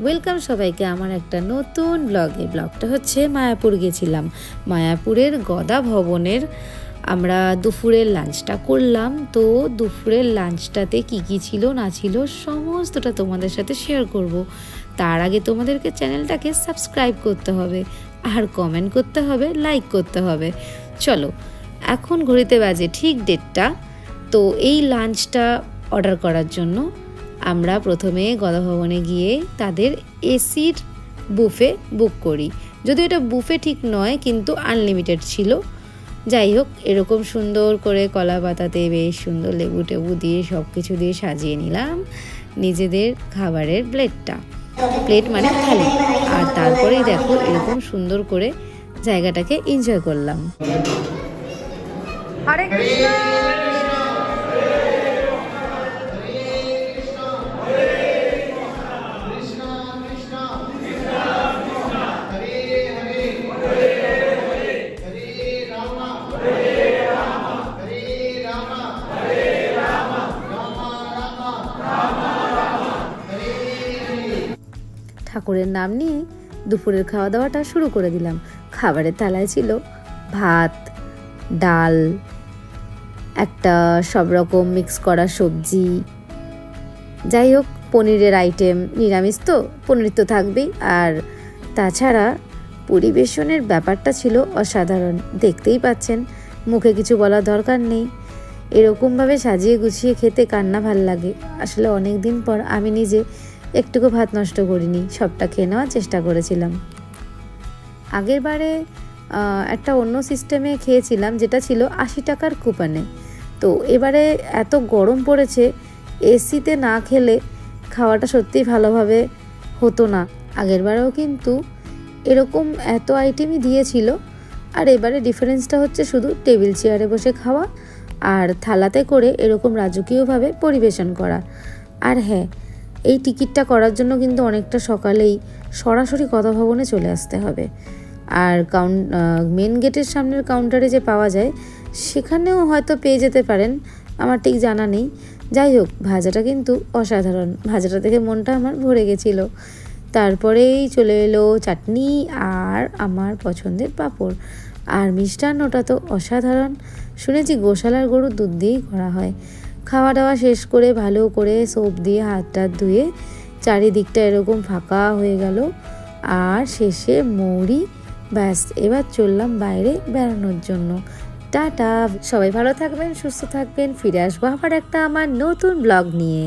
Welcome সবাইকে আমার একটা নতুন ব্লগে। ব্লগটা হচ্ছে মায়াপুর গেছিলাম। মায়াপুরের গদা ভবনের আমরা দুপুরের লাঞ্চটা করলাম। তো দুপুরের লাঞ্চটাতে কি ছিল না ছিল সমস্তটা তোমাদের সাথে শেয়ার করব। তার আগে তোমাদেরকে চ্যানেলটাকে সাবস্ক্রাইব করতে হবে, আর কমেন্ট করতে হবে, লাইক করতে হবে। চলো, এখন ঘড়িতে বাজে ঠিক 1:30। তো এই লাঞ্চটা অর্ডার করার জন্য আমরা প্রথমে গদা ভবনে গিয়ে তাদের এসির বুফে বুক করি। যদিও এটা বুফে ঠিক নয়, কিন্তু আনলিমিটেড ছিল। যাই হোক, এরকম সুন্দর করে কলা পাতাতে বেশ সুন্দর লেবু টেবু দিয়ে সব কিছু দিয়ে সাজিয়ে নিলাম নিজেদের খাবারের প্লেট মানে থালি। আর তারপরেই দেখো এরকম সুন্দর করে জায়গাটাকে এনজয় করলাম। হরে কৃষ্ণ। ঠাকুরের নাম নিয়ে দুপুরের খাওয়া দাওয়াটা শুরু করে দিলাম। খাবারের থালায় ছিল ভাত, ডাল, একটা সব রকম মিক্স করা সবজি, যাই হোক পনিরের আইটেম, নিরামিষ তো পনির তো থাকবেই। আর তাছাড়া পরিবেশনের ব্যাপারটা ছিল অসাধারণ। দেখতেই পাচ্ছেন, মুখে কিছু বলার দরকার নেই। এরকমভাবে সাজিয়ে গুছিয়ে খেতে কার না ভাল লাগে। আসলে অনেক দিন পর আমি নিজে একটুকু ভাত নষ্ট করিনি, সবটা খেয়ে নেওয়ার চেষ্টা করেছিলাম। আগের বারে একটা অন্য সিস্টেমে খেয়েছিলাম, যেটা ছিল 80 টাকার কুপনে। তো এবারে এত গরম পড়েছে, এসিতে না খেলে খাওয়াটা সত্যিই ভালোভাবে হতো না। আগের বারেও কিন্তু এরকম এত আইটেমই দিয়েছিল। আর এবারে ডিফারেন্সটা হচ্ছে শুধু টেবিল চেয়ারে বসে খাওয়া আর থালাতে করে এরকম রাজকীয়ভাবে পরিবেশন করা। আর হ্যাঁ, এই টিকিটটা করার জন্য কিন্তু অনেকটা সকালেই সরাসরি গদা ভবনে চলে আসতে হবে। আর মেন গেটের সামনের কাউন্টারে যে পাওয়া যায়, সেখানেও হয়তো পেয়ে যেতে পারেন, আমার ঠিক জানা নেই। যাই হোক, ভাজাটা কিন্তু অসাধারণ। ভাজাটা দেখে মনটা আমার ভরে গেছিলো। তারপরেই চলে এলো চাটনি আর আমার পছন্দের পাঁপড়। আর মিষ্টান্নটা তো অসাধারণ। শুনেছি গোশালার গরুর দুধ দিয়েই করা হয়। খাওয়া দাওয়া শেষ করে ভালো করে সোপ দিয়ে হাত টাত ধুয়ে চারিদিকটা এরকম ফাঁকা হয়ে গেল। আর শেষে মৌরি, ব্যাস এবার চললাম বাইরে বেড়ানোর জন্য। টাটা, সবাই ভালো থাকবেন, সুস্থ থাকবেন। ফিরে আসবো আবার একটা আমার নতুন ব্লগ নিয়ে।